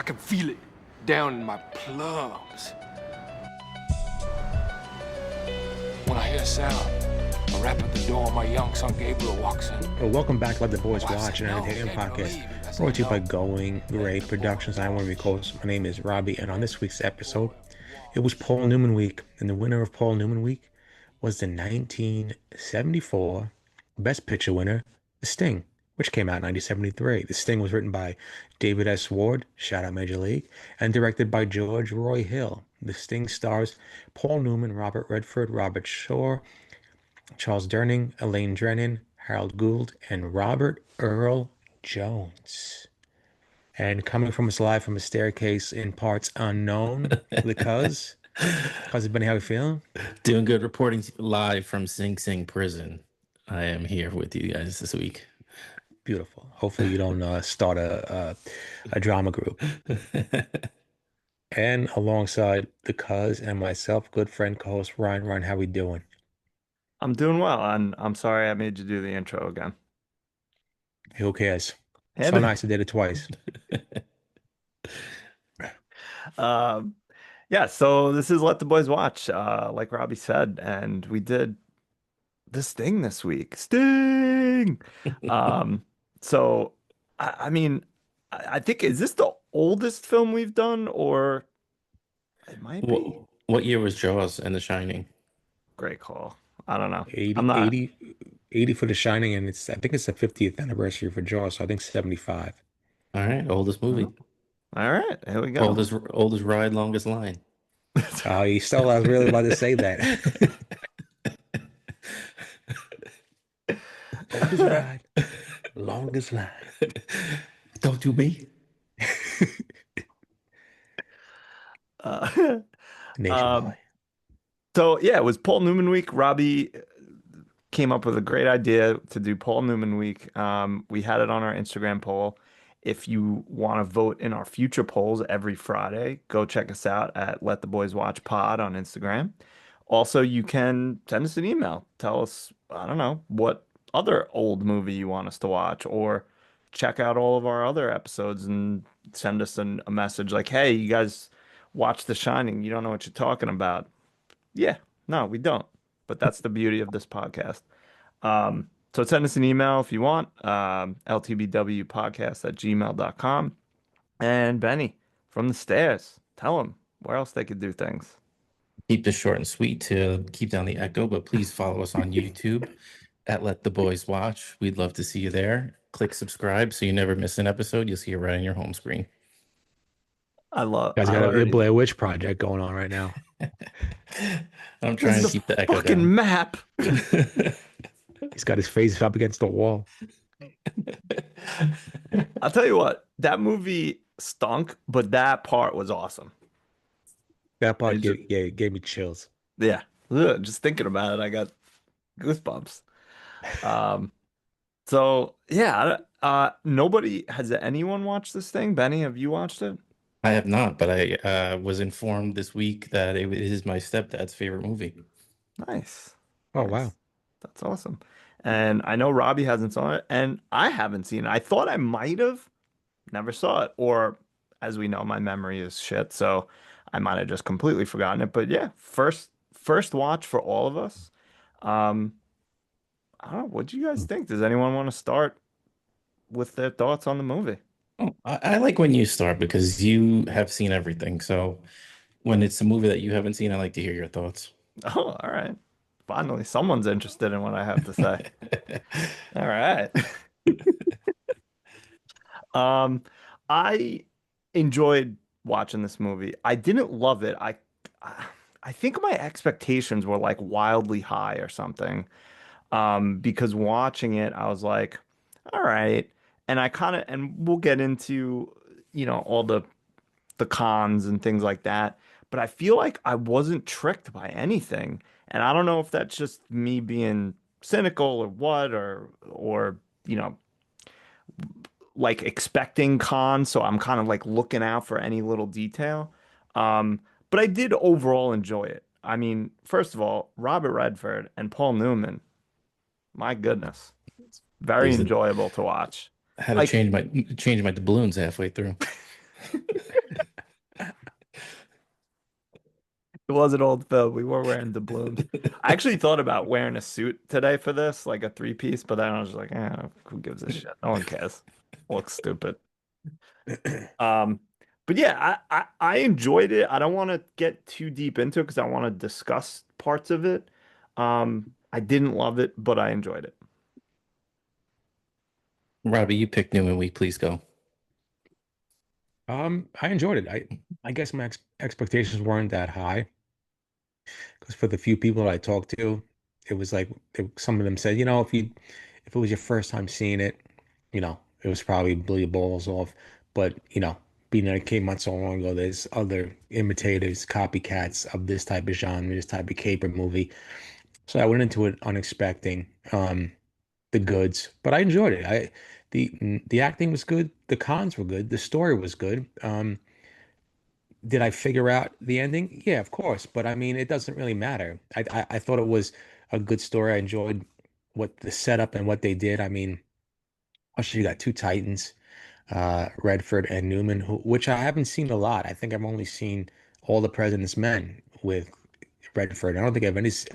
can feel it down in my plums. When I hear a sound, a rap at the door, my young son Gabriel walks in. Well, welcome back to Let the Boys Oh, I Watch, said, an no, entertainment can't podcast believe it. I said, brought to you by no. Going Great Productions. I'm one of your hosts. My name is Robbie, and on this week's episode, it was Paul Newman Week, and the winner of Paul Newman Week was the 1974 Best Picture winner, The Sting, which came out in 1973. The Sting was written by David S. Ward, shout out Major League, and directed by George Roy Hill. The Sting stars Paul Newman, Robert Redford, Robert Shaw, Charles Durning, Elaine Drennan, Harold Gould, and Robert Earl Jones. And coming from us live from a staircase in parts unknown, the cuz. Cuz, Benny, how you feeling? Doing good, reporting live from Sing Sing prison. I am here with you guys this week. Beautiful. Hopefully you don't start a drama group. And alongside the cuz and myself, good friend, co-host Ryan. Ryan, how we doing? I'm doing well, and I'm sorry I made you do the intro again. Who cares? And So nice I did it twice. yeah, so this is Let the Boys Watch, like Robbie said, and we did the Sting this week. Sting! Um, so I mean, I think is this the oldest film we've done, or it might be? What year was Jaws and The Shining? Great call. I don't know. 80, I'm not 80 for The Shining, and I think it's the 50th anniversary for Jaws, so I think 75. All right, oldest movie. All right, here we go. Oldest ride, longest line. Oh, you stole. I was really about to say that. Oldest ride, longest line. Don't do me. Nationwide. So yeah, it was Paul Newman week. Robbie came up with a great idea to do Paul Newman week. We had it on our Instagram poll. If you want to vote in our future polls every Friday, go check us out at Let the Boys Watch Pod on Instagram. Also, you can send us an email. Tell us, I don't know, what other old movie you want us to watch, or check out all of our other episodes and send us a message like, hey, you guys watch The Shining. You don't know what you're talking about. Yeah, no, we don't. But that's the beauty of this podcast. So send us an email if you want, ltbwpodcast@gmail.com. And Benny, from the stairs, tell them where else they could do things. Keep this short and sweet to keep down the echo, but please follow us on YouTube at Let the Boys Watch. We'd love to see you there. Click subscribe so you never miss an episode. You'll see it right on your home screen. I love. You guys I got a already- Blair Witch project going on right now. I'm trying to keep the echo fucking down. map. He's got his face up against the wall. I'll tell you what, that movie stunk, but that part was awesome. That part Is gave me chills. Yeah, ugh, just thinking about it, I got goosebumps. So yeah, nobody has anyone watched this thing? Benny, have you watched it? I have not, but I was informed this week that it is my stepdad's favorite movie. Nice. Oh, Nice. wow. That's awesome. And I know Robbie hasn't saw it, and I haven't seen it. I thought I might have, never saw it. Or, as we know, my memory is shit, so I might have just completely forgotten it. But yeah, first watch for all of us. I don't know. What do you guys think? Does anyone want to start with their thoughts on the movie? Oh, I like when you start because you have seen everything. So when it's a movie that you haven't seen, I like to hear your thoughts. Oh, all right. Finally, someone's interested in what I have to say. All right. I enjoyed watching this movie. I didn't love it. I think my expectations were like wildly high or something. Because watching it, I was like, all right. And and we'll get into, all the cons and things like that. But I feel like I wasn't tricked by anything. And I don't know if that's just me being cynical or what, or, like expecting cons. So I'm kind of like looking out for any little detail. But I did overall enjoy it. I mean, first of all, Robert Redford and Paul Newman, my goodness, very He's the- enjoyable to watch. I had to Like- change my doubloons halfway through. It was an old film. We were wearing doubloons. I actually thought about wearing a suit today for this, like a three-piece, but then I was like, who gives a shit? No one cares. Looks stupid. Um, but yeah, I enjoyed it. I don't want to get too deep into it because I want to discuss parts of it. I didn't love it, but I enjoyed it. Robbie, you picked Newman Week. Please go. I enjoyed it. I guess my expectations weren't that high because for the few people that I talked to, it was like some of them said, if it was your first time seeing it, it was probably blew your balls off. But being that it came out so long ago, there's other imitators, copycats of this type of genre, this type of caper movie. So I went into it unexpecting the goods, but I enjoyed it. The acting was good, the cons were good, the story was good. Did I figure out the ending? Yeah, of course. But I mean, it doesn't really matter. I thought it was a good story. I enjoyed what the setup and what they did. I mean, also you got two Titans, Redford and Newman, which I haven't seen a lot. I think I've only seen All the President's Men with Redford. I don't think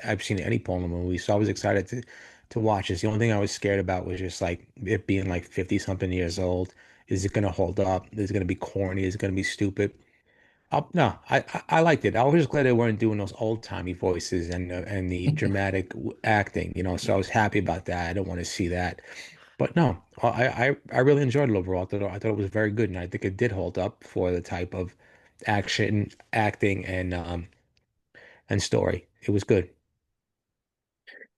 I've seen any Pullman movie, so I was excited to watch this. The only thing I was scared about was just like it being like 50 something years old. Is it gonna hold up? Is it gonna be corny? Is it gonna be stupid? No, I liked it. I was just glad they weren't doing those old-timey voices and the dramatic acting, so I was happy about that. I don't want to see that. But no, I really enjoyed it overall. I thought it was very good, and I think it did hold up for the type of action, acting, and story. It was good.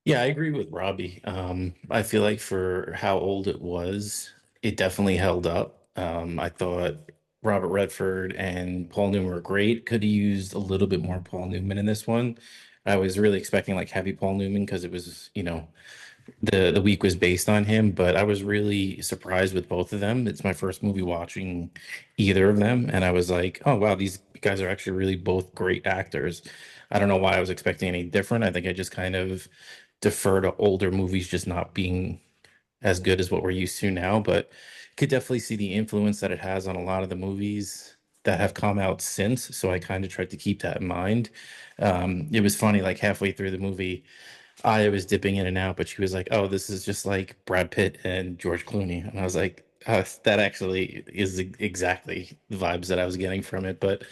Yeah, I agree with Robbie. I feel like for how old it was, it definitely held up. I thought Robert Redford and Paul Newman were great. Could have used a little bit more Paul Newman in this one. I was really expecting like heavy Paul Newman because it was, the week was based on him, but I was really surprised with both of them. It's my first movie watching either of them, and I was like, oh wow, these guys are actually really both great actors. I don't know why I was expecting any different. I think I just kind of defer to older movies just not being as good as what we're used to now, but could definitely see the influence that it has on a lot of the movies that have come out since. So I kind of tried to keep that in mind. It was funny, like halfway through the movie, I was dipping in and out, but she was like, "Oh, this is just like Brad Pitt and George Clooney," and I was like, "That actually is exactly the vibes that I was getting from it." But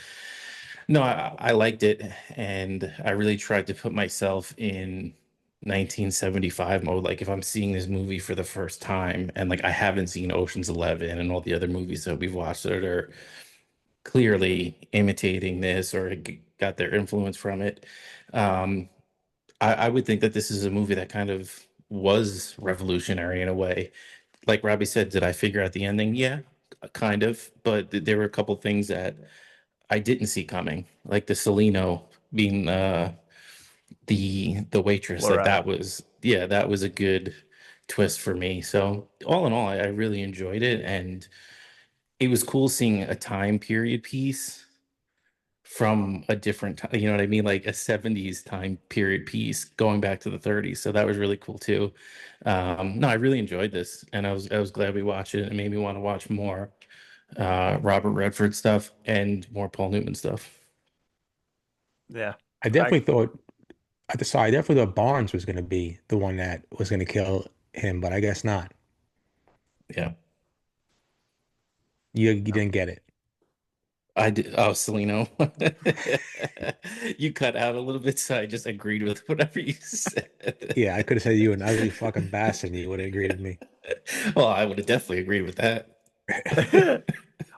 no, I liked it, and I really tried to put myself in 1975 mode. Like if I'm seeing this movie for the first time, and like I haven't seen Ocean's 11 and all the other movies that we've watched that are clearly imitating this or got their influence from it. Um, I would think that this is a movie that kind of was revolutionary in a way. Like Robbie said, did I figure out the ending? Yeah, kind of. But there were a couple things that I didn't see coming, like the Celino being the waitress. Like Loretta. that was, yeah, that was a good twist for me. So all in all, I really enjoyed it, and it was cool seeing a time period piece from a different time, you know what I mean? Like a 70s time period piece going back to the 30s. So that was really cool too. No, I really enjoyed this, and I was glad we watched it. It made me want to watch more Robert Redford stuff and more Paul Newman stuff. Yeah. I I definitely thought I definitely thought Barnes was going to be the one that was going to kill him, but I guess not. Yeah. You didn't get it. I did. Oh, Celino. You cut out a little bit, so I just agreed with whatever you said. Yeah, I could have said you an ugly fucking bastard, and you would have agreed with me. Well, I would have definitely agreed with that.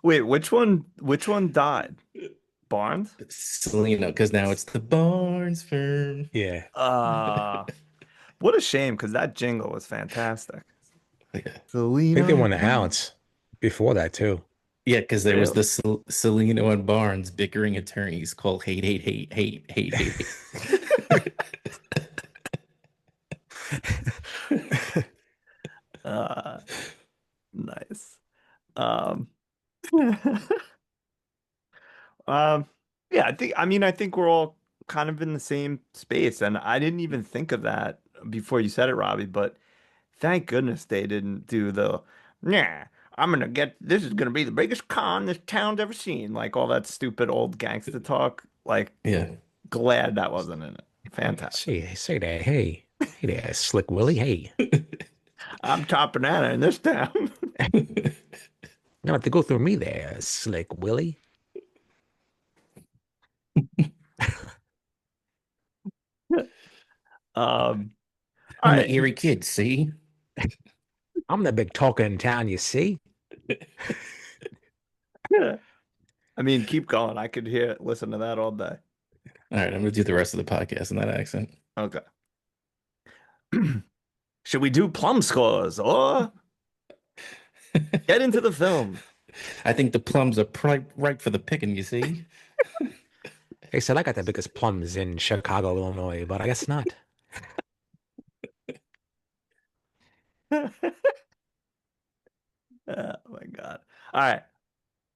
Wait, which one died? Barnes? Celino, because now it's the Barnes firm. Yeah, Uh what a shame because that jingle was fantastic. Yeah. I think they Selena. won an ounce before that too. Yeah, because there was Really? the Celino and Barnes bickering attorneys called hate, hate, hate, hate, hate, hate. Uh nice. Um Um, yeah, I think we're all kind of in the same space, and I didn't even think of that before you said it, Robbie, but thank goodness they didn't do the, yeah, this is gonna be the biggest con this town's ever seen, like all that stupid old gangster talk. Like, Yeah. Glad that wasn't in it. Fantastic. Say that. Hey there, Slick Willie. Hey, I'm top banana in this town. you don't have to go through me there, Slick Willie. All I'm an right. Erie kid, see? I'm the big talker in town, you see? I mean, keep going. I could listen to that all day. All right, I'm gonna do the rest of the podcast in that accent. Okay. Should we do plum scores or get into the film? I think the plums are ripe for the picking, you see? They said I got the biggest plums in Chicago, Illinois, but I guess not. Oh my God. All right.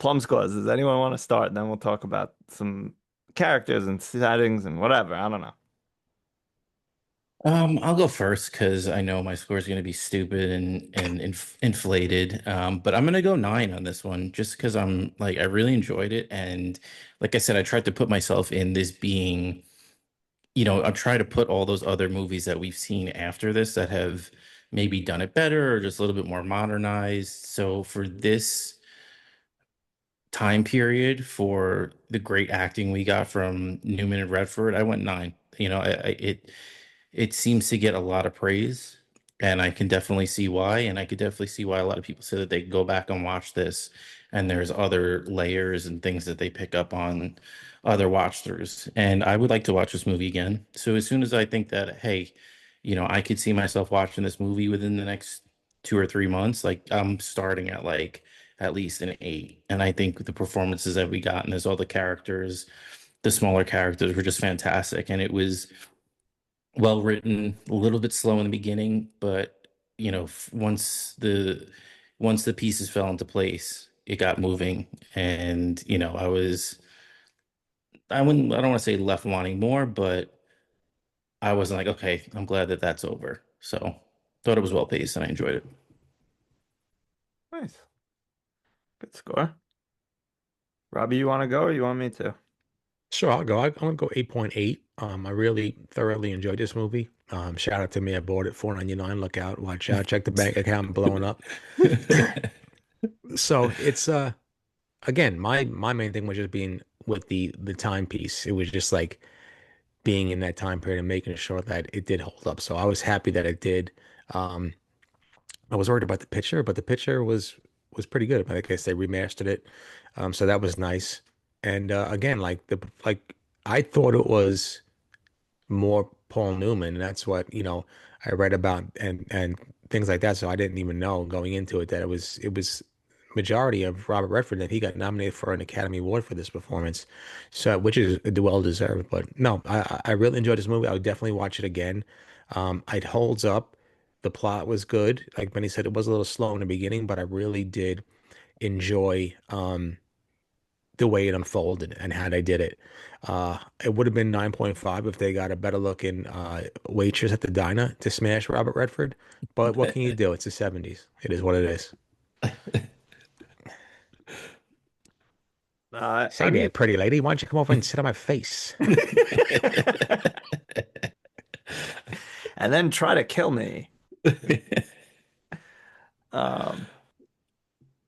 Plum scores. Does anyone want to start? And then we'll talk about some characters and settings and whatever. I don't know. I'll go first because I know my score is going to be stupid and inflated. But I'm going to go 9 on this one just because I'm like I really enjoyed it, and like I said, I tried to put myself in this being, I try to put all those other movies that we've seen after this that have maybe done it better or just a little bit more modernized. So for this time period, for the great acting we got from Newman and Redford, I went 9. It seems to get a lot of praise, and I can definitely see why. And I could definitely see why a lot of people say that they go back and watch this, and there's other layers and things that they pick up on other watch throughs. And I would like to watch this movie again. So as soon as I think that, hey, I could see myself watching this movie within the next 2 or 3 months, like I'm starting at like at least an 8. And I think the performances that we got and there's all the characters, the smaller characters were just fantastic. And it was well written, a little bit slow in the beginning, but once the pieces fell into place, it got moving, and I don't want to say left wanting more, but I wasn't like, okay, I'm glad that that's over. So thought it was well paced and I enjoyed it. Nice. Good score. Robbie, you want to go or you want me to? Sure, I'll go. I'm gonna go 8.8. I really thoroughly enjoyed this movie. Shout out to me. I bought it 4.99. Look out, watch out, check the bank account blowing up. So it's again, my main thing was just being with the timepiece. It was just like being in that time period and making sure that it did hold up. So I was happy that it did. Um, I was worried about the picture, but the picture was pretty good. I guess they remastered it, so that was nice. And again, like I thought it was more Paul Newman. And that's what, I read about and things like that. So I didn't even know going into it that it was majority of Robert Redford that he got nominated for an Academy Award for this performance. So which is well deserved. But no, I really enjoyed this movie. I would definitely watch it again. It holds up. The plot was good. Like Benny said, it was a little slow in the beginning, but I really did enjoy the way it unfolded and how they did it. It would have been 9.5 if they got a better looking waitress at the diner to smash Robert Redford. But what can you do? It's the 70s. It is what it is. Say I there, mean, pretty lady. Why don't you come over and sit on my face? and then try to kill me. Um,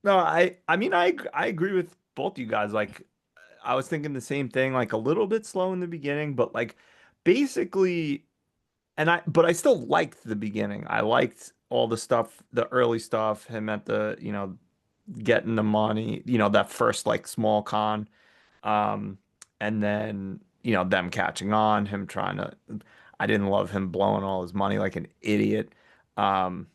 no, I mean, I agree with both you guys. Like, I was thinking the same thing, like a little bit slow in the beginning, but like basically, but I still liked the beginning. I liked all the stuff, the early stuff, him at getting the money, that first like small con. Um, and then, them catching on, him trying to, I didn't love him blowing all his money like an idiot. Um,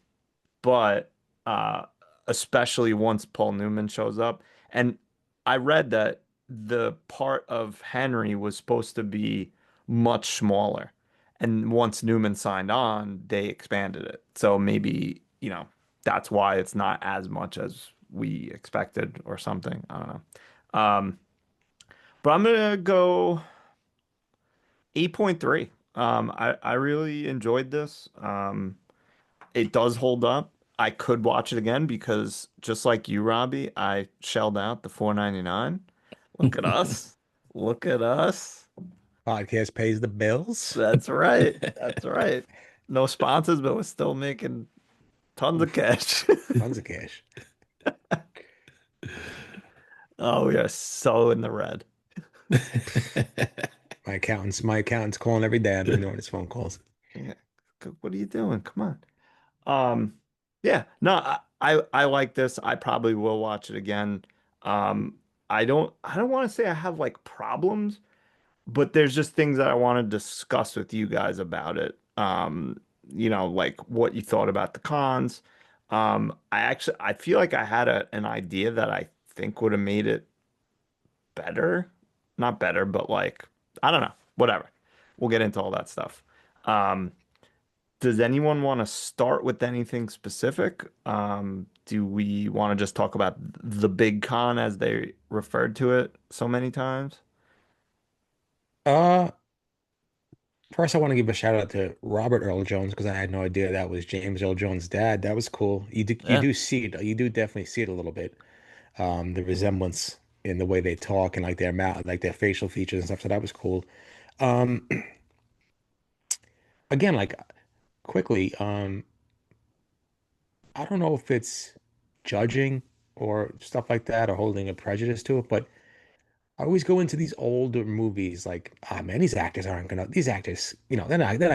but uh, especially once Paul Newman shows up. And I read that the part of Henry was supposed to be much smaller. And once Newman signed on, they expanded it. So maybe, that's why it's not as much as we expected or something. I don't know. But I'm gonna go 8.3. I really enjoyed this. It does hold up. I could watch it again because just like you, Robbie, I shelled out the 4.99. Look at us. Look at us. Podcast pays the bills. That's right. That's right. No sponsors, but we're still making tons of cash. Tons of cash. Oh, we are so in the red. My accountant's calling every day. I'm ignoring his phone calls. Yeah. What are you doing? Come on. Um, yeah, no, I like this. I probably will watch it again. Um, I don't want to say I have like problems, but there's just things that I want to discuss with you guys about it. Like what you thought about the cons. I feel like I had an idea that I think would have made it better. Not better, but like I don't know. Whatever. We'll get into all that stuff. Um, does anyone want to start with anything specific? Do we want to just talk about the big con as they referred to it so many times? Uh, First I want to give a shout out to Robert Earl Jones because I had no idea that was James Earl Jones' dad. That was cool. You Yeah. do see it. You do definitely see it a little bit. The resemblance in the way they talk and like their mouth, like their facial features and stuff. So that was cool. Um, Again, like quickly, I don't know if it's judging or stuff like that or holding a prejudice to it, but I always go into these older movies like, ah man, these actors, they're not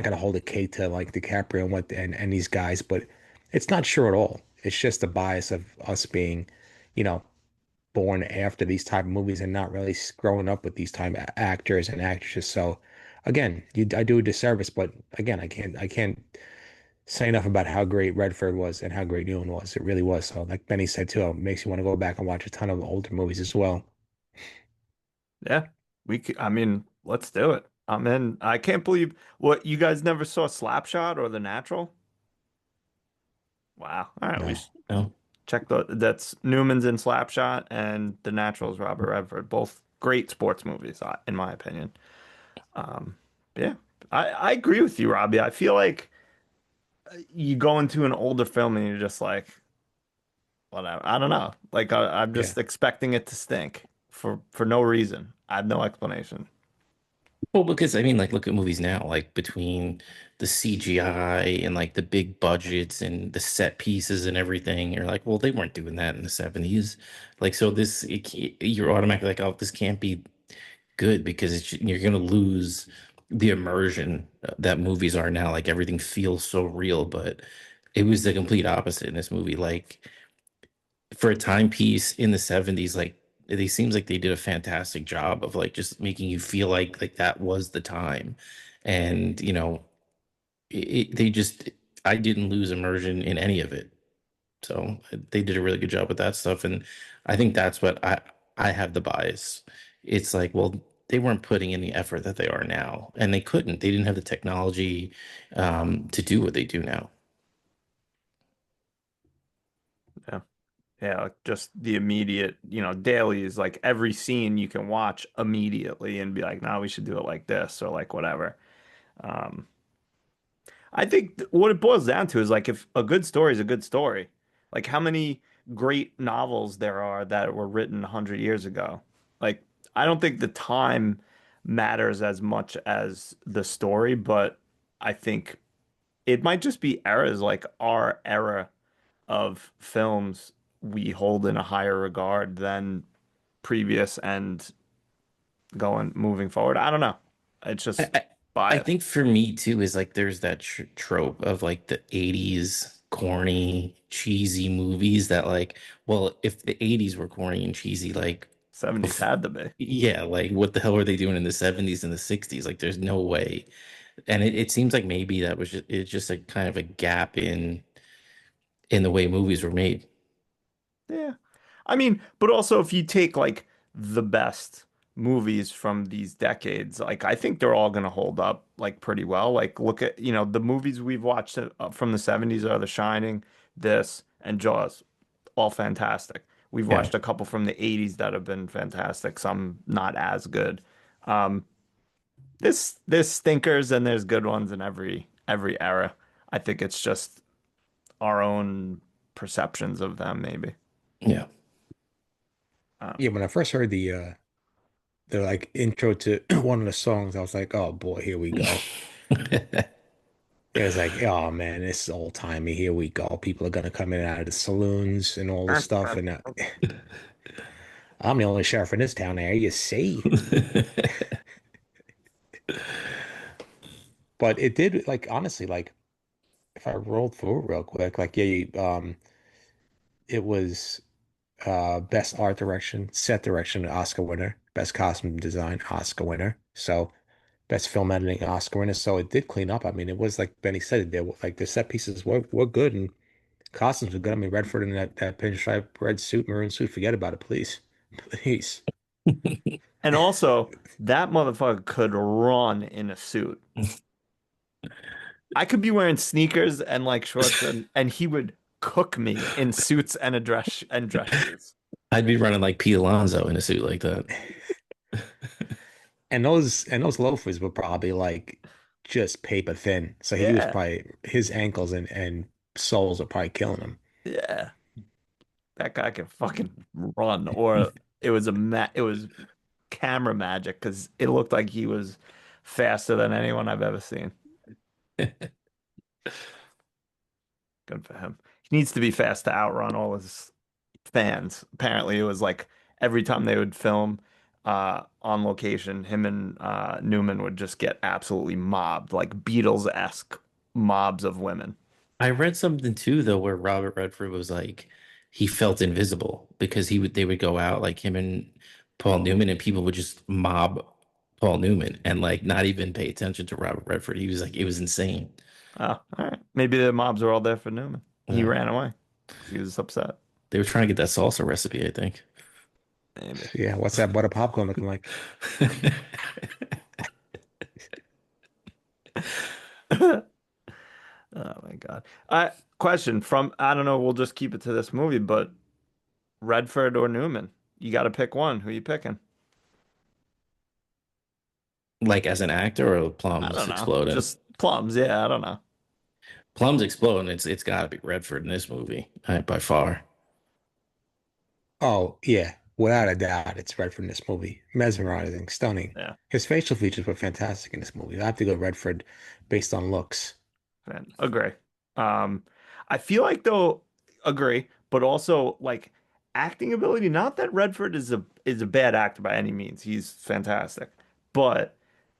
gonna hold a K to like DiCaprio and and these guys, but it's not sure at all. It's just the bias of us being, you know, born after these type of movies and not really growing up with these actors and actresses. So again, I do a disservice, but again, I can't say enough about how great Redford was and how great Newman was. It really was. So like Benny said too, it makes you want to go back and watch a ton of older movies as well. Yeah. I mean, let's do it. I'm in. I can't believe what you guys never saw Slapshot or The Natural? Wow. All right, we No. should No. check that's Newman's in Slapshot and The Natural's Robert Redford. Both great sports movies, in my opinion. Um, yeah. I agree with you, Robbie. I feel like you go into an older film and you're just like, whatever. I don't know. Like I'm Yeah. just expecting it to stink for no reason. I have no explanation. Well, because I mean, like, look at movies now, like between the CGI and like the big budgets and the set pieces and everything. You're like, well, they weren't doing that in the 70s. Like, so you're automatically like, oh, this can't be good because you're going to lose the immersion that movies are now. Like, everything feels so real, but it was the complete opposite in this movie. Like, for a timepiece in the 70s, like it seems like they did a fantastic job of like just making you feel like that was the time. And they just I didn't lose immersion in any of it. So they did a really good job with that stuff. And I think that's what I have the bias. It's like, well, they weren't putting in the effort that they are now, and they couldn't. They didn't have the technology to do what they do now. Yeah. Yeah, like just the immediate, dailies, like every scene you can watch immediately and be like, no, we should do it like this or like whatever. Um, I think what it boils down to is like if a good story is a good story, like how many great novels there are that were written 100 years ago. Like I don't think the time matters as much as the story, but I think it might just be eras like our era of films we hold in a higher regard than previous and moving forward. I don't know. It's I, just I I bias. think for me too is like there's that trope of like the 80s corny, cheesy movies that like, well, if the 80s were corny and cheesy, like, 70s bef- had to be. yeah, like what the hell were they doing in the 70s and the 60s? Like, there's no way. And it seems like maybe it's just a kind of a gap in the way movies were made. Yeah. I mean, but also if you take like the best movies from these decades, like I think they're all going to hold up like pretty well. Like look at, the movies we've watched from the 70s are The Shining, this, and Jaws. All fantastic. We've Yeah. watched a couple from the 80s that have been fantastic, some not as good. Um, there's stinkers and there's good ones in every era. I think it's just our own perceptions of them, maybe. Yeah. Um, Yeah, when I first heard the like intro to one of the songs, I was like, oh boy, here we go. It was like, oh man, this is old timey. Here we go. People are gonna come in and out of the saloons and all this stuff, and I'm the only sheriff in this town there, you see. But it did like honestly, like if I rolled through it real quick, like yeah, it was best art direction, set direction, Oscar winner, best costume design, Oscar winner. So best film editing, Oscar winner. So it did clean up. I mean, it was like Benny said, there were like the set pieces were good and costumes were good. I mean, Redford in that pinstripe red suit, maroon suit, forget about it, please. Please. And also, that motherfucker could run in a suit. I could be wearing sneakers and like shorts, and he would cook me in suits and a dress shoes. I'd be running like Pete Alonso in a suit like that. And those loafers were probably like just paper thin. So he was Yeah, probably his ankles and soles are probably killing him. yeah. That guy can fucking run. Or it was camera magic because it looked like he was faster than anyone I've ever seen. Good for him. He needs to be fast to outrun all his fans. Apparently, it was like every time they would film on location, him and Newman would just get absolutely mobbed, like Beatles-esque mobs of women. I read something too though where Robert Redford was like he felt invisible because they would go out like him and Paul Newman and people would just mob Paul Newman and like not even pay attention to Robert Redford. He was like it was insane. Oh, all right. Maybe the mobs were all there for Newman. He Uh, ran away. He was upset. they were trying to get that salsa recipe, I think. Maybe. Yeah, what's that butter popcorn looking like? Oh my God. Question from I don't know, we'll just keep it to this movie, but Redford or Newman? You got to pick one. Who you picking? Like as an actor or I Plums don't know. exploding? Just plums. Yeah, I don't know. Plums exploding. It's got to be Redford in this movie by far. Oh, yeah, without a doubt, it's Redford in this movie. Mesmerizing, stunning. Yeah, His facial features were fantastic in this movie. I have to go Redford based on looks. man, agree. Um, I feel like though, agree, but also like acting ability. Not that Redford is a bad actor by any means. He's fantastic, but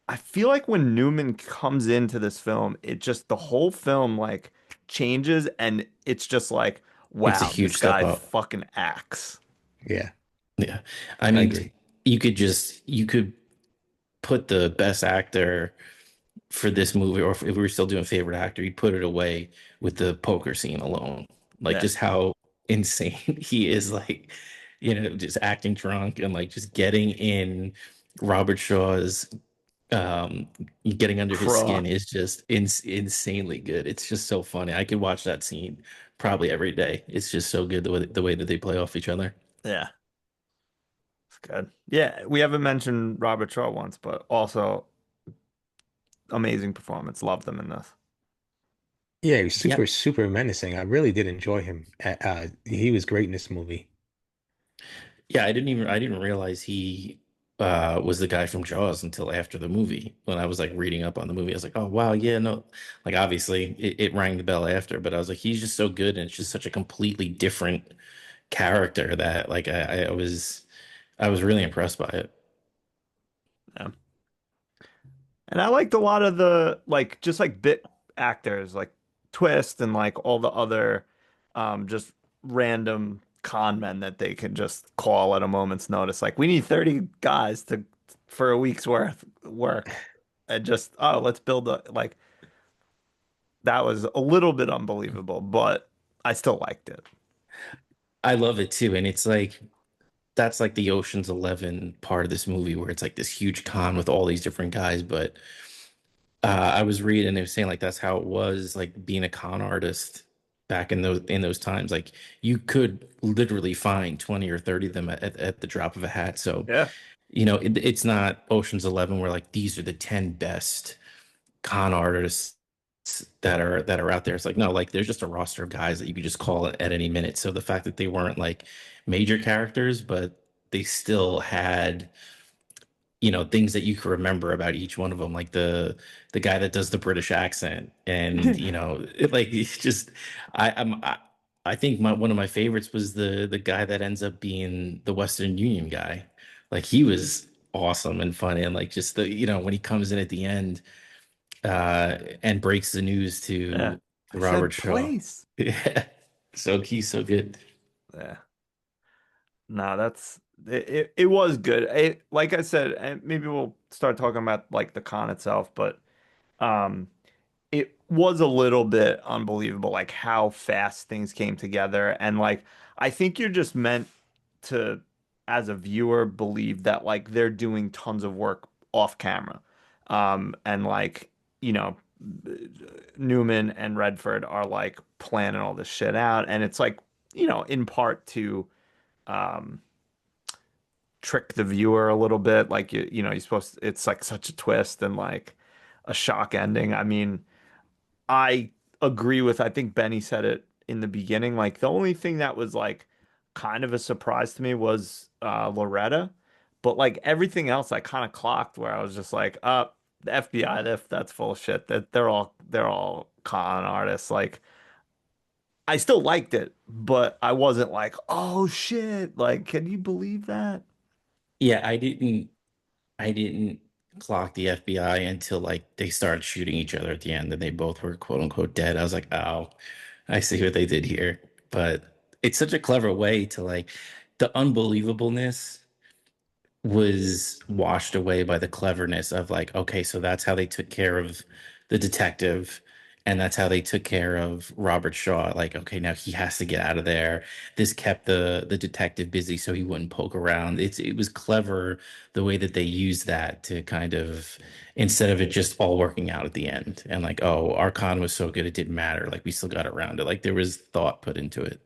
I feel like when Newman comes into this film, it just the whole film like changes, and it's just like, It's a wow, this huge step guy up. fucking acts. Yeah, Yeah. I I mean, agree. you could put the best actor for this movie, or if we were still doing favorite actor, you'd put it away with the poker scene alone. Like Yeah, just how insane he is, like, just acting drunk and like just getting in Robert Shaw's um getting under his craw. skin is just insanely good. It's just so funny. I could watch that scene probably every day. It's just so good the way that they play off each other. Yeah, it's good. Yeah, we haven't mentioned Robert Shaw once, but also amazing performance. Loved him in this. Yeah, he was Yep. super, super menacing. I really did enjoy him. He was great in this movie. Yeah, I didn't realize he was the guy from Jaws until after the movie. When I was like reading up on the movie, I was like, oh wow, yeah, no. Like obviously it rang the bell after, but I was like, he's just so good and it's just such a completely different character that like I was really impressed by it. Yeah. And I liked a lot of the like just like bit actors like Twist and like all the other just random con men that they can just call at a moment's notice. Like we need 30 guys to for a week's worth work. And just oh, let's build a like that was a little bit unbelievable, but I still liked it. I love it too. And it's like that's like the Ocean's 11 part of this movie where it's like this huge con with all these different guys, but I was reading, they were saying like that's how it was like being a con artist back in those times. Like you could literally find 20 or 30 of them at the drop of a hat. So, Yeah. it's not Ocean's 11 where like these are the 10 best con artists that are out there. It's like no, like there's just a roster of guys that you could just call at any minute. So the fact that they weren't like major characters, but they still had things that you can remember about each one of them, like the guy that does the British accent, and it's just I think one of my favorites was the guy that ends up being the Western Union guy. Like he was awesome and funny, and like just the when he comes in at the end and breaks the news Yeah. to I Robert said Shaw. place. Yeah, so he's so good. Yeah. No, it was good. Like I said, and maybe we'll start talking about like the con itself, but um it was a little bit unbelievable like how fast things came together, and like I think you're just meant to, as a viewer, believe that like they're doing tons of work off camera. And like, you know, Newman and Redford are like planning all this shit out, and it's like, in part to um trick the viewer a little bit. Like you're supposed to, it's like such a twist and like a shock ending. I mean, I agree with, I think Benny said it in the beginning. Like the only thing that was like kind of a surprise to me was Loretta. But like everything else I kind of clocked where I was just like, the FBI, that's full of shit. That they're all con artists. Like I still liked it, but I wasn't like, oh shit, like can you believe that? Yeah, I didn't clock the FBI until like they started shooting each other at the end and they both were quote unquote dead. I was like, oh, I see what they did here. But it's such a clever way to like the unbelievableness was washed away by the cleverness of like, okay, so that's how they took care of the detective, and that's how they took care of Robert Shaw. Like, okay, now he has to get out of there. This kept the detective busy so he wouldn't poke around. It was clever the way that they used that to kind of, instead of it just all working out at the end and like, oh, our con was so good it didn't matter. Like we still got around it. Like there was thought put into it.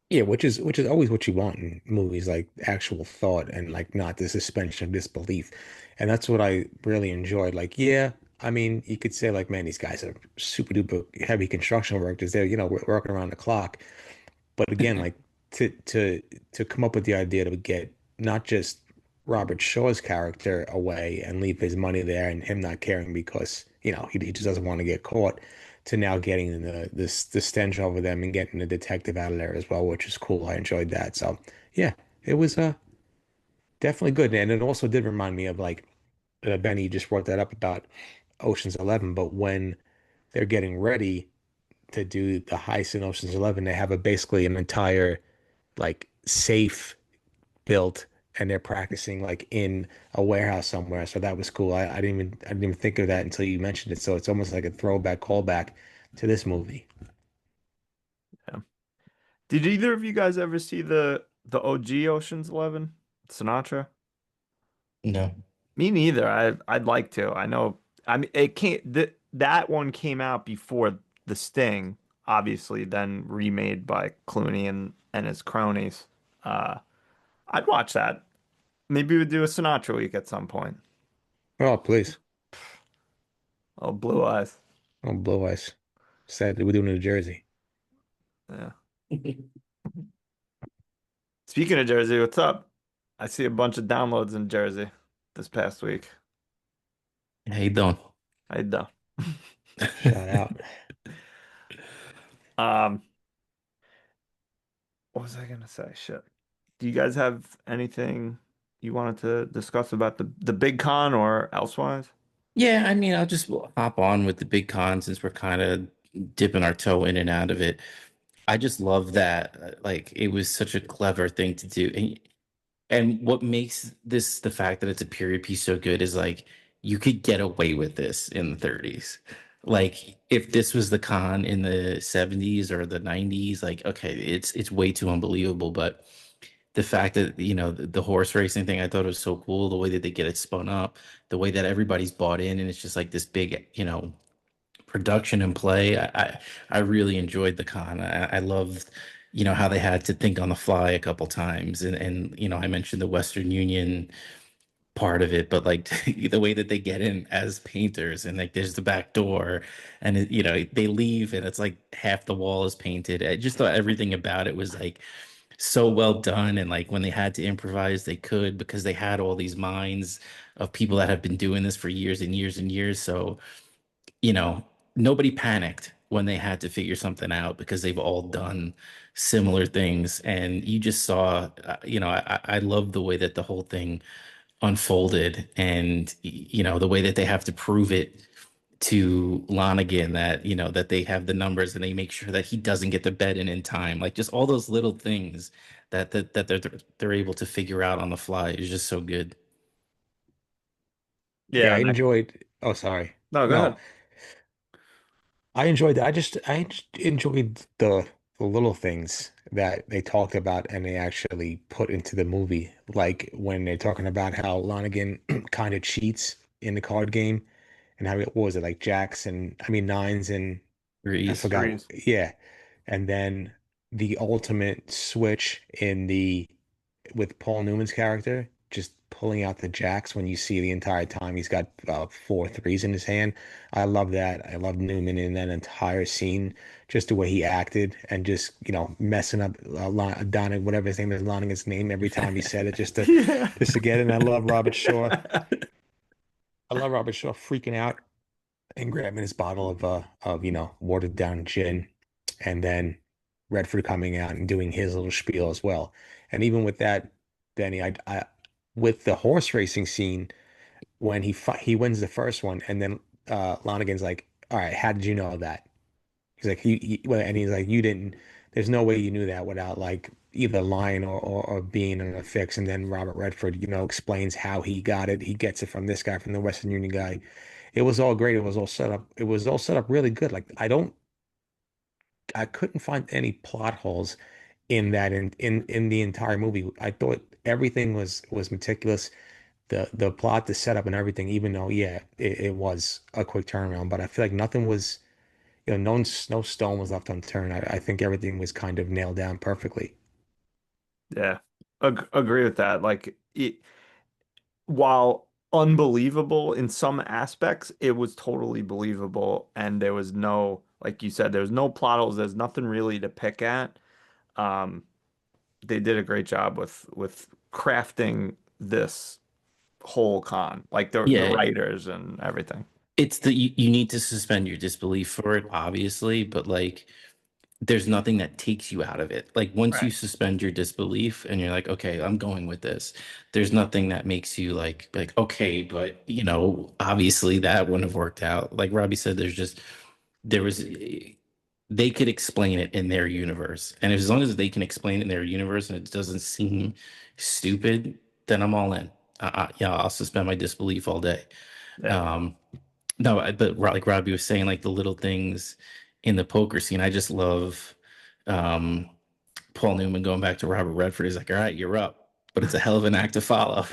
Yeah, which is always what you want in movies, like actual thought and like not the suspension of disbelief. And that's what I really enjoyed. Like, yeah, I mean, you could say like, man, these guys are super duper heavy construction workers. They're, working around the clock. But again, like to come up with the idea to get not just Robert Shaw's character away and leave his money there and him not caring because, he just doesn't want to get caught, to now getting the stench over them and getting the detective out of there as well, which is cool. I enjoyed that. So yeah, it was definitely good. And it also did remind me of like Benny just brought that up about Ocean's 11, but when they're getting ready to do the heist in Ocean's 11, they have basically an entire like safe built and they're practicing like in a warehouse somewhere. So that was cool. I didn't even think of that until you mentioned it. So it's almost like a throwback callback to this movie. Yeah. Did either of you guys ever see the OG Ocean's 11? Sinatra? No. Me neither. I'd like to. I know. I mean, it can't. That one came out before The Sting, obviously, then remade by Clooney and his cronies. Uh, I'd watch that. Maybe we'd do a Sinatra week at some point. Oh, please. Oh, Blue Eyes. Oh, Blue Eyes. Sad that we're doing it in New Jersey. Yeah. Speaking of Jersey, what's up? I see a bunch of downloads in Jersey this past week. How you doing? I know. Shout out. Um, what was I gonna say? Shit. Do you guys have anything you wanted to discuss about the big con or elsewise? Yeah, I mean, I'll just hop on with the big con since we're kind of dipping our toe in and out of it. I just love that. Like, it was such a clever thing to do. And what makes this the fact that it's a period piece so good is like you could get away with this in the 30s. Like if this was the con in the 70s or the 90s, like okay, it's way too unbelievable. But the fact that the horse racing thing, I thought it was so cool. The way that they get it spun up, the way that everybody's bought in, and it's just like this big, production and play. I really enjoyed the con. I loved, how they had to think on the fly a couple times, and I mentioned the Western Union part of it, but like the way that they get in as painters, and like there's the back door, and they leave, and it's like half the wall is painted. I just thought everything about it was like so well done. And like when they had to improvise, they could because they had all these minds of people that have been doing this for years and years and years. So, you know, nobody panicked when they had to figure something out because they've all done similar things. And you just saw, I love the way that the whole thing unfolded and, the way that they have to prove it to Lonigan that, that they have the numbers and they make sure that he doesn't get the bet in time. Like just all those little things that they're able to figure out on the fly is just so good. Yeah, Yeah. I enjoyed. Oh, sorry. No, go No, ahead. I enjoyed that. I just enjoyed the little things that they talked about and they actually put into the movie. Like when they're talking about how Lonigan kind of cheats in the card game and how what was it like jacks and I mean nines and I Grease. forgot. Threes. Yeah. And then the ultimate switch in the with Paul Newman's character, just pulling out the jacks when you see the entire time he's got four threes in his hand. I love that. I love Newman in that entire scene, just the way he acted and just, messing up Donna, whatever his name is, Lonigan's name every time he said it Yeah. just to get it. And I love Robert Shaw. I love Robert Shaw freaking out and grabbing his bottle of watered down gin, and then Redford coming out and doing his little spiel as well. And even with that, Benny, I with the horse racing scene when he wins the first one, and then Lonigan's like, "All right, how did you know that?" He's like, well, and he's like, "You didn't. There's no way you knew that without like either lying or being in a fix." And then Robert Redford, explains how he got it. He gets it from this guy, from the Western Union guy. It was all great. It was all set up. It was all set up really good. Like I couldn't find any plot holes in that in the entire movie. I thought everything was meticulous. The plot, the setup, and everything. Even though, yeah, it was a quick turnaround, but I feel like nothing was, no stone was left unturned. I think everything was kind of nailed down perfectly. Yeah. Agree with that. Like while unbelievable in some aspects, it was totally believable. And there was no, like you said, there was no plot holes. There's nothing really to pick at. Um, they did a great job with crafting this whole con, like the Yeah, writers and everything. it's you need to suspend your disbelief for it, obviously, but like there's nothing that takes you out of it. Like once you Right. suspend your disbelief and you're like, okay, I'm going with this, there's nothing that makes you like, okay, but obviously that wouldn't have worked out. Like Robbie said, there was they could explain it in their universe. And as long as they can explain it in their universe and it doesn't seem stupid, then I'm all in. Yeah, I'll suspend my disbelief all day. Yeah. Um, no, but like Robbie was saying, like the little things in the poker scene, I just love um, Paul Newman going back to Robert Redford. He's like, all right, you're up, but it's a hell of an act to follow.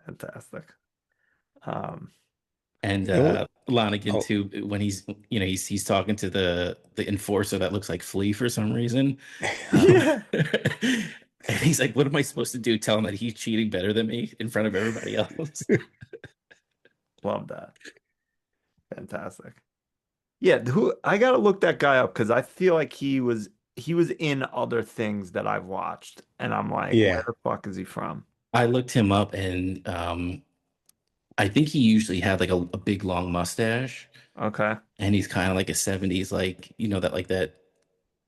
Fantastic. Um, And It was, Lonigan oh, too, when he's talking to the enforcer that looks like Flea for some reason. yeah. And he's like, "What am I supposed to do? Tell him that he's cheating better than me in front of everybody else?" Love that. Fantastic. Yeah, who I gotta look that guy up because I feel like he was in other things that I've watched, and I'm like, where yeah. the fuck is he from? I looked him up, and I think he usually had like a big long mustache, Okay, and he's kind of like a '70s, like that, like that.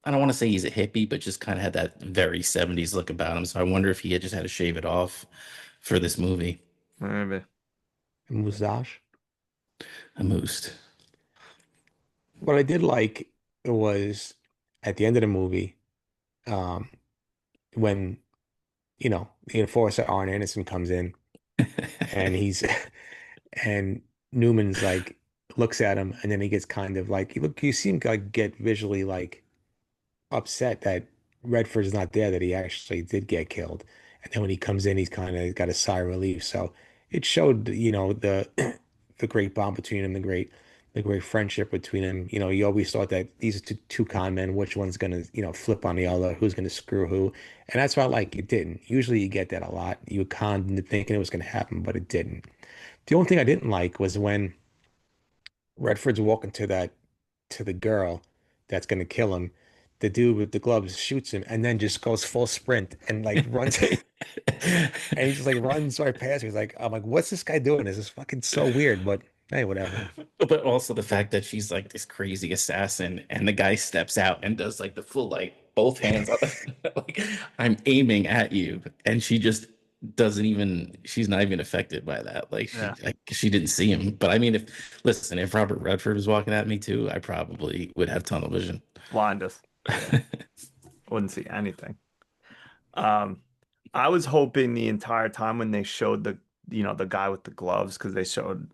I don't want to say he's a hippie, but just kind of had that very '70s look about him. So I wonder if he had just had to shave it off for this movie. maybe. Mustache. A moose. What I did like was at the end of the movie, um, when the enforcer Arn Anderson comes in and he's and Newman's like looks at him and then he gets kind of like you see him like get visually like upset that Redford's not there, that he actually did get killed. And then when he comes in, he's kind of got a sigh of relief. So it showed, the the great bond between them, the great friendship between them. You always thought that these are two con men, which one's gonna, flip on the other, who's gonna screw who. And that's why I like it didn't. Usually you get that a lot. You conned into thinking it was gonna happen, but it didn't. The only thing I didn't like was when Redford's walking to the girl that's gonna kill him. The dude with the gloves shoots him and then just goes full sprint and like runs and he just like runs right past me. He's like, I'm like, what's this guy doing? This is fucking so weird, but hey, whatever. But also the fact that she's like this crazy assassin, and the guy steps out and does like the full like both hands on like I'm aiming at you, and she just doesn't even she's not even affected by that. Yeah. Like she didn't see him. But I mean, if Robert Redford was walking at me too, I probably would have tunnel vision. Blindest. Wouldn't see anything. Um, I was hoping the entire time when they showed the guy with the gloves, because they showed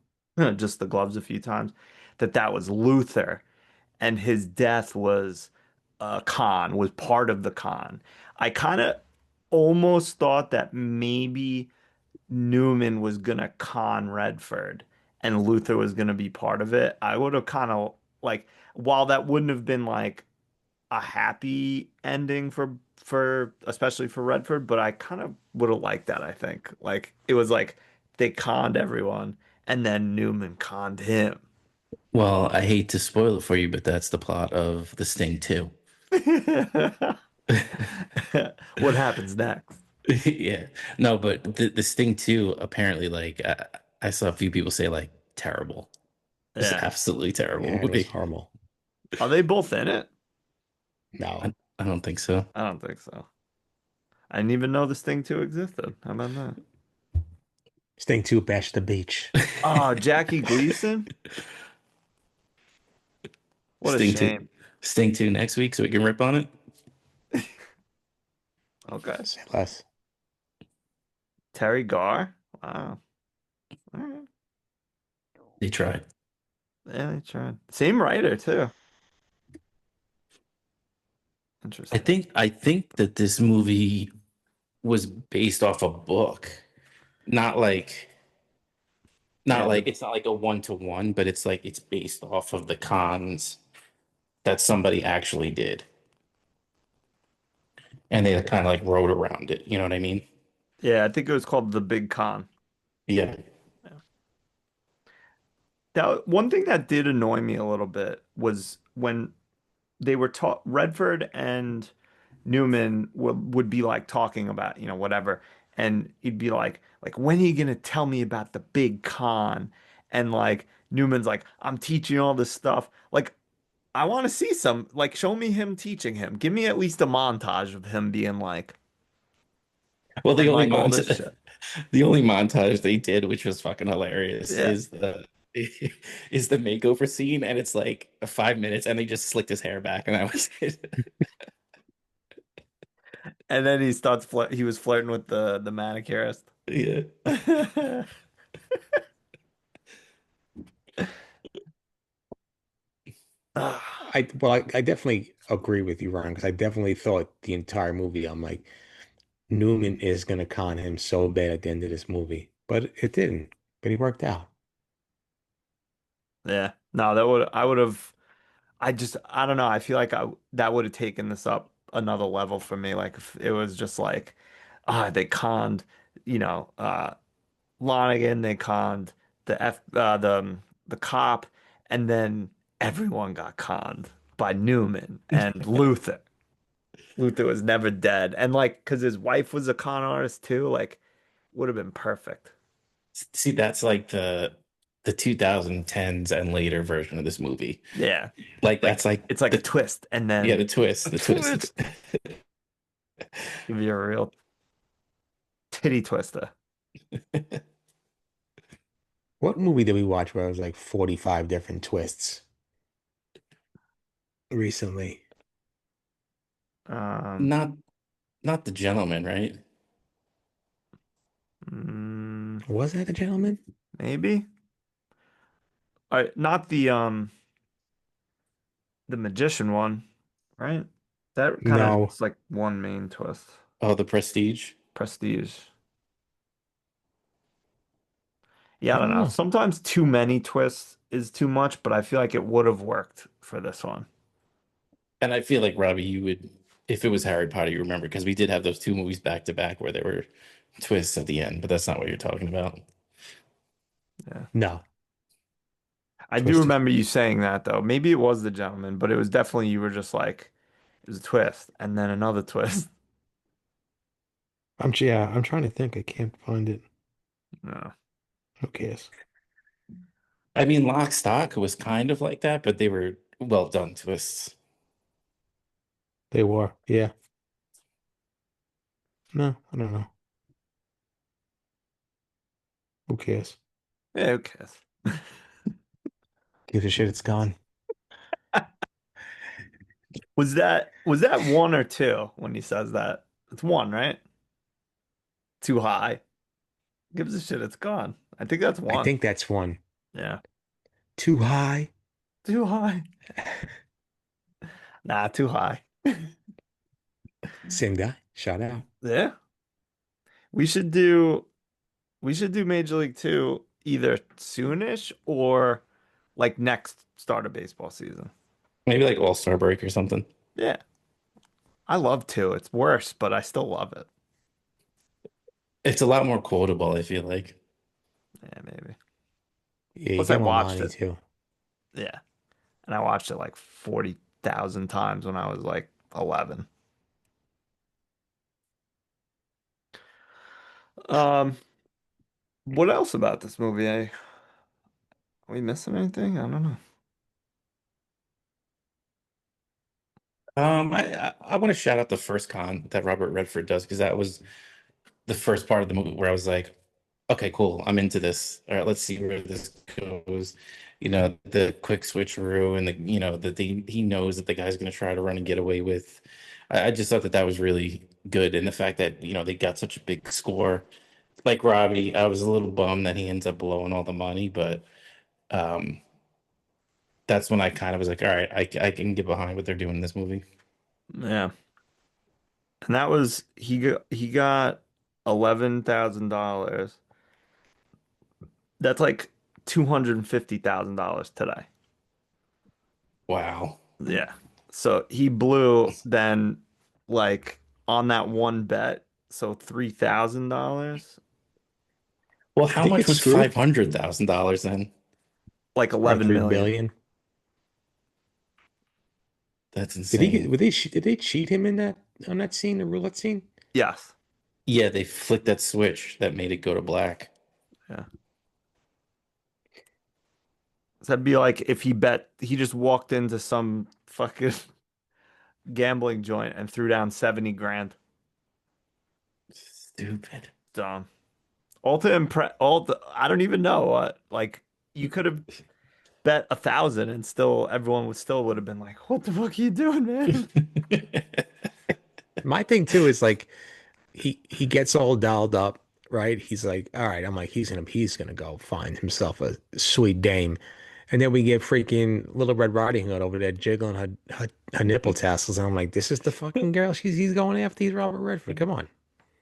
just the gloves a few times, that was Luther, and his death was a con, was part of the con. I kind of almost thought that maybe Newman was gonna con Redford and Luther was gonna be part of it. I would have kind of like, while that wouldn't have been like a happy ending for especially for Redford, but I kind of would have liked that, I think. Like it was like they conned everyone and then Newman conned him. Well, I hate to spoil it for you, but that's the plot of The Sting 2. What happens next? Yeah. No, but the Sting 2 apparently like I saw a few people say like terrible. It's Yeah. absolutely terrible Yeah, it was movie. horrible. Are they both in it? No. I don't think so. I don't think so. I didn't even know this thing too existed. How about that? Sting 2, Bash the Beach. Oh, Jackie Gleason? What a Sting 2. shame. Sting 2 next week so we can rip on it. Okay. Say less. Terry Garr? Wow. All right. They tried. Yeah, they tried. Same writer too. I Interesting. think that this movie was based off a book. Not like Yeah, it's not like a one-to-one, but it's like it's based off of the cons that somebody actually did. And they kind of like wrote around it. You know what I mean? yeah, I think it was called The Big Con. Yeah. Yeah. That one thing that did annoy me a little bit was when they were taught Redford and Newman would be like talking about, whatever, and he'd be like, when are you gonna tell me about the big con? And like Newman's like, I'm teaching you all this stuff. Like, I want to see some, like, show me him teaching him. Give me at least a montage of him being Well, and like all this shit. the only montage they did, which was fucking hilarious, Yeah. is the is the makeover scene, and it's like 5 minutes, and they just slicked his hair back, and that was it. And then he was flirting with the manicurist. Yeah. I definitely agree with you, Ron, because I definitely thought the entire movie, I'm like, Newman is gonna con him so bad at the end of this movie. But it didn't. But he worked out. Yeah. No, I don't know. I feel like that would have taken this up another level for me. Like if it was just like, they conned, you know, uh, Lonigan, they conned the cop, and then everyone got conned by Newman and Luther. Luther was never dead, and like, because his wife was a con artist too, like, would have been perfect. See, that's like the 2010s and later version of this movie. Yeah, Like like that's like it's like a twist, and yeah, then the twist, the twist. give you a real titty twister. What movie did we watch where it was like 45 different twists recently? Um, Not not the gentleman, right? mm, Was that a gentleman? maybe. Not the magician one, right? That kind of No. is like one main twist. Oh, the Prestige. Prestige. Yeah, I I don't don't know. know. Sometimes too many twists is too much, but I feel like it would have worked for this one. And I feel like Robbie, you would, if it was Harry Potter, you remember because we did have those two movies back to back where there were twists at the end, but that's not what you're talking about. Yeah. No. I do Twisted. remember you saying that though. Maybe it was The Gentleman, but it was definitely you were just like it was a twist and then another twist. I'm trying to think. I can't find it. No. Who cares? I mean, Lock, Stock was kind of like that, but they were well done twists. They were. Yeah. No, I don't know. Who cares? Yeah, who cares? Give a shit. It's gone. Was that one or two when he says that? It's one, right? Too high. Gives a shit, it's gone. I think that's I one. think that's one. Yeah. Too high. Too high. Nah, too high. Same guy. Shout out. Yeah. We should do we should do Major League Two either soonish or like next start of baseball season. Maybe like All-Star break or something. Yeah. I love two. It's worse, but I still love it. It's a lot more quotable, I feel like. Yeah, maybe. Yeah, you Plus I get more watched money it. too. Yeah. And I watched it like 40,000 times when I was like 11. Um, what else about this movie? Are we missing anything? I don't know. I want to shout out the first con that Robert Redford does because that was the first part of the movie where I was like, okay, cool, I'm into this. All right, let's see where this goes. The quick switcheroo and he knows that the guy's going to try to run and get away with. I just thought that that was really good, and the fact that they got such a big score. Like Robbie, I was a little bummed that he ends up blowing all the money, but um, that's when I kind of was like, all right, I can get behind what they're doing in this movie. Yeah. And that was he got $11,000. That's like $250,000 today. Wow. Yeah. So he blew then like on that one bet, so $3,000, Well, Did how they much get was screwed? $500,000 then? like Or 11 million. $3 billion? That's Did he get? insane. Did they cheat him in that on that scene, the roulette scene? Yes. Yeah, they flicked that switch that made it go to black. Yeah. So that'd be like if he just walked into some fucking gambling joint and threw down 70 grand. Stupid. Dumb. All to impress, all the, I don't even know what, like, you could have bet 1,000 and still, everyone would have been like, what the fuck are you doing, man? My thing too is like he gets all dialed up, right? He's like, all right, I'm like, he's gonna go find himself a sweet dame. And then we get freaking Little Red Riding Hood over there jiggling her nipple tassels. And I'm like, this is the fucking girl he's going after. He's Robert Redford. Come on.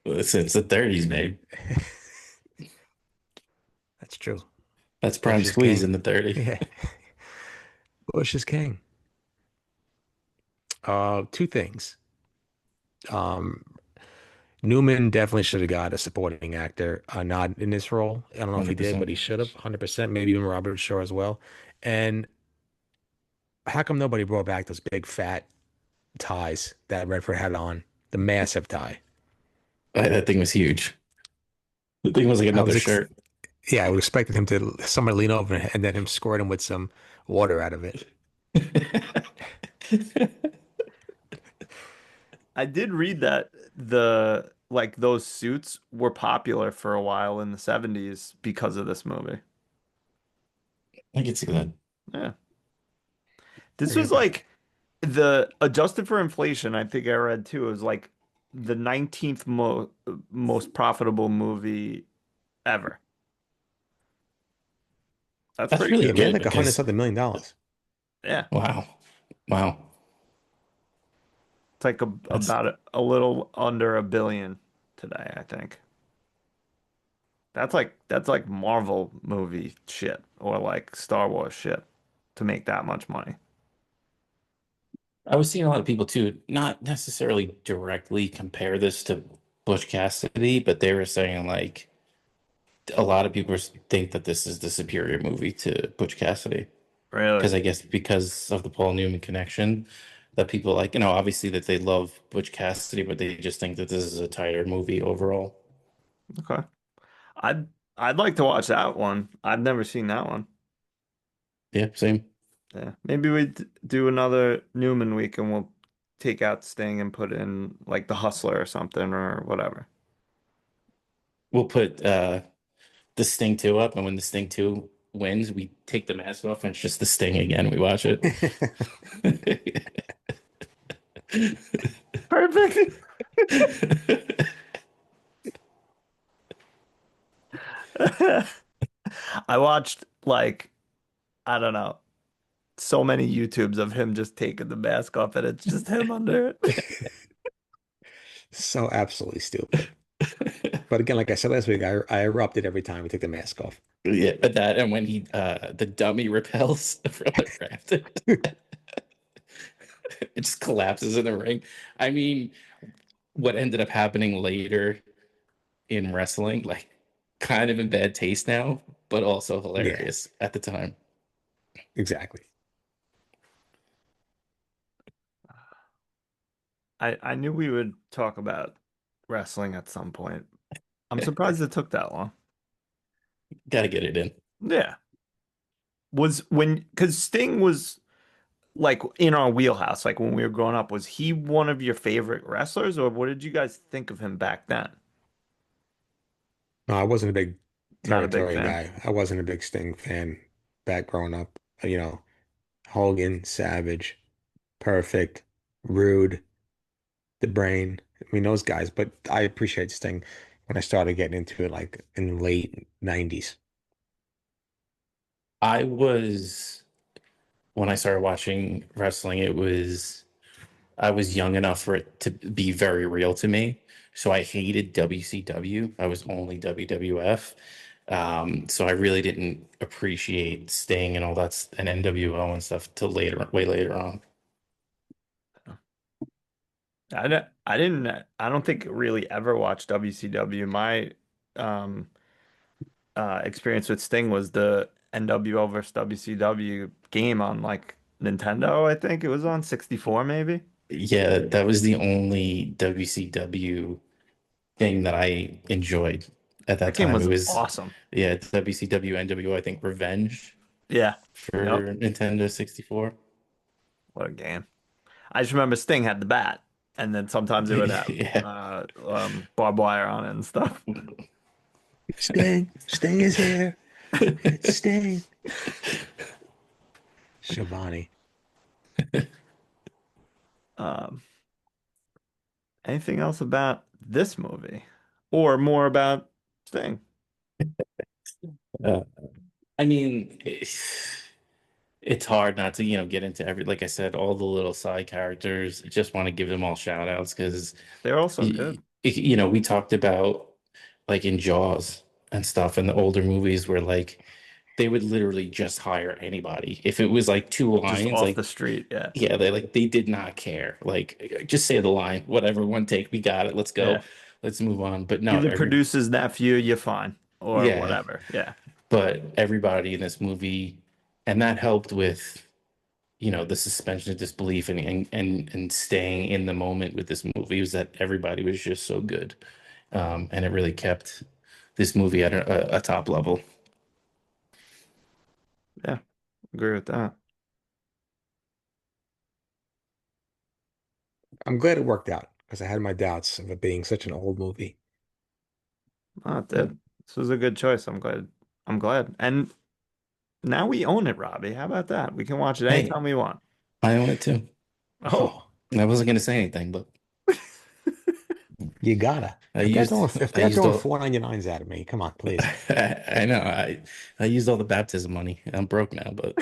It's the 30s, babe. That's true. That's Bush prime is squeeze king. in the 30s. Yeah. Bush is king. Two things. Um, Newman definitely should have got a supporting actor, not in this role. I don't know if he did, but 100%. he should have, 100%. Maybe even Robert Shaw as well. And how come nobody brought back those big fat ties that Redford had on? The massive tie. That thing was huge. The thing was like I another was, ex shirt. yeah, I was expecting him to somebody lean over and then him squirt him with some water out of it. I did read that the, like, those suits were popular for a while in the 70s because of this movie. I can see that. Yeah. This Bring was it back. like the adjusted for inflation, I think I read too, is like the 19th most profitable movie ever. That's That's pretty really Yeah, good. made good like a hundred because, something $1 million. Yeah. wow. Wow. It's like That's about a little under 1 billion today, I think. That's like Marvel movie shit or like Star Wars shit to make that much money. I was seeing a lot of people too, not necessarily directly compare this to Butch Cassidy, but they were saying like a lot of people think that this is the superior movie to Butch Cassidy. because Really? I guess because of the Paul Newman connection, that people like, obviously that they love Butch Cassidy, but they just think that this is a tighter movie overall. Okay. I'd I'd like to watch that one. I've never seen that one. Yeah, same. Yeah. Maybe we do another Newman week and we'll take out Sting and put in like The Hustler or something or whatever. We'll put the Sting 2 up, and when the Sting 2 wins, we take the mask off and it's just the Sting again. We watch it. Perfect. I watched like I don't know, so many YouTubes of him just taking the mask off and it's just him under it. So absolutely stupid. But again, like I said last week, I erupted every time we took the mask off. Yeah, but that and when he the dummy repels from the raft, it just collapses in the ring. I mean, what ended up happening later in wrestling, like kind of in bad taste now, but also Yeah, hilarious at the time. exactly. I knew we would talk about wrestling at some point. I'm surprised it took that long. Got to get it in. Yeah. Was when because Sting was like in our wheelhouse, like when we were growing up, was he one of your favorite wrestlers, or what did you guys think of him back then? No, I wasn't a big Not a big territory fan. guy. I wasn't a big Sting fan back growing up. Hogan, Savage, Perfect, Rude, The Brain. I mean, those guys. But I appreciate Sting when I started getting into it, like in the late 90s. I was when I started watching wrestling, I was young enough for it to be very real to me. So I hated WCW. I was only WWF. So I really didn't appreciate Sting and all that and NWO and stuff till later, way later on. I don't think really ever watched WCW. My um experience with Sting was the NWO versus WCW game on like Nintendo, I think it was on 64 maybe. Yeah, that was the only WCW thing that I enjoyed at that That game time. It was was, awesome. yeah, WCW, NWO, I think Revenge Yeah. Yep. for Nintendo 64. What a game. I just remember Sting had the bat, and then sometimes it would have Yeah. barbed wire on it and stuff. Sting, Sting is here. It's Sting. Shabani. Um, Anything else about this movie, or more about Sting? Uh, I mean, it's hard not to, get into like I said, all the little side characters. I just want to give them all shout outs because, They're also good. we talked about like in Jaws and stuff in the older movies where like they would literally just hire anybody. If it was like two Just lines, off the like, street. Yeah. yeah, they did not care. Like, just say the line, whatever, one take, we got it. Let's go. Yeah. Let's move on. But no, You're the producer's nephew, you're fine. Or yeah, whatever. Yeah. but everybody in this movie, and that helped with, the suspension of disbelief and staying in the moment with this movie was that everybody was just so good. And it really kept this movie at a top level. Yeah. Agree with that. I'm glad it worked out because I had my doubts of it being such an old movie. Oh, it did. This was a good choice. I'm glad. I'm glad. And now we own it, Robbie. How about that? We can watch it Hey, anytime we want. I own it too. Oh. Oh, I wasn't going to say anything, but you gotta. I If they're used throwing if I they're used throwing all 4.99s at me, come on, please. I know I used all the baptism money. I'm broke now, but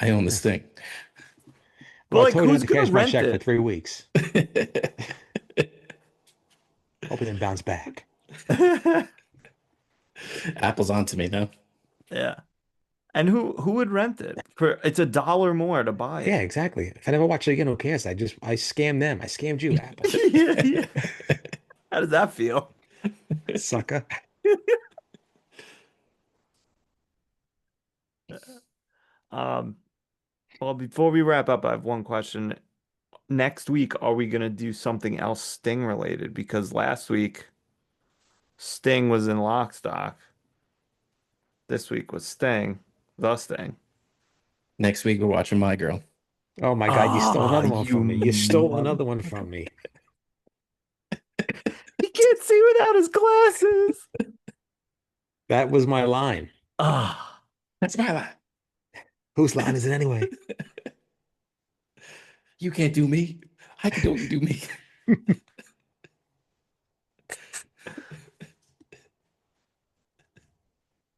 I own this thing. But Well, I like, told you not who's to gonna cash my rent check for it? 3 weeks. Hope it didn't bounce back. Apple's on to me now. Yeah. And who would rent it? For it's $1 more to buy Yeah, it. exactly. If I never watch it again, who cares? I scammed them. I scammed you, Apple. Yeah, yeah. How does that feel? Sucker. Well, before we wrap up, I have one question. Next week, are we gonna do something else Sting related? Because last week Sting was in Lock, Stock. This week was Sting, the Sting. Next week we're watching My Girl. Oh my God, you stole Ah, another one you from me. You stole mother- another one from me. He can't see without his glasses. That was my line. Ah, That's my line. Whose line is it anyway? You can't do me. I can only do me.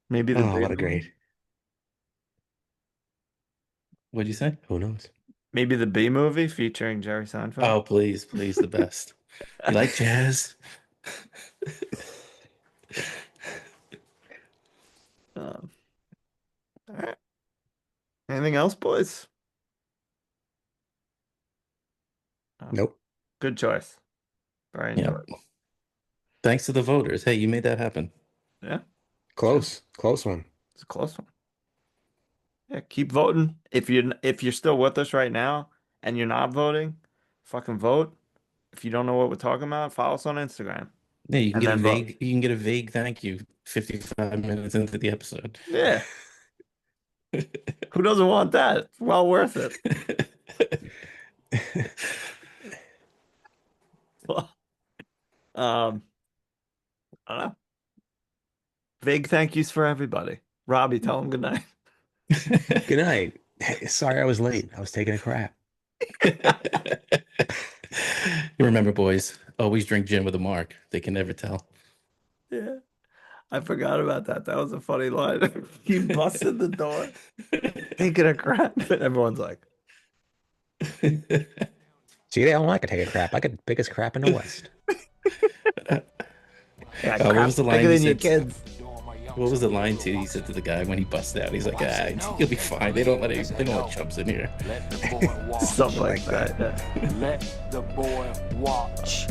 maybe the Oh, B what a movie. great. What'd you say? Who knows? Maybe the B movie featuring Jerry Seinfeld. Oh, please, please, the best. You like jazz? All right. Anything else, boys? Nope. Good choice. Very Yeah. enjoyable. Thanks to the voters. Hey, you made that happen. Yeah, Close. Close one. it's a close one. Yeah, keep voting. If you're still with us right now and you're not voting, fucking vote. If you don't know what we're talking about, follow us on Instagram. Yeah, you can And get a then vote. vague thank you 55 minutes into the episode. Yeah. Who doesn't want that? It's well worth it. Well, I don't know. Vague thank yous for everybody. Robbie, tell them good night. Good night. Sorry I was late. I was taking a crap. You remember, boys, always drink gin with a mark. They can never tell. Yeah. I forgot about that. That was a funny line. He busted the door, taking a crap, and everyone's like, See, they don't like to take a crap. I get the biggest crap in the West. yeah, what crap was the line bigger he than your said? kids. What was the line too? He said to the guy when he busted out, he's like, "Ah, you'll be fine. They don't let chumps in here." Let the boy walk. Something like that. Yeah. Let the boy watch.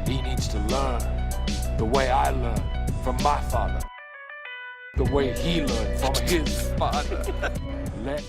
He needs to learn the way I learned from my father, the way he learned from his father. Let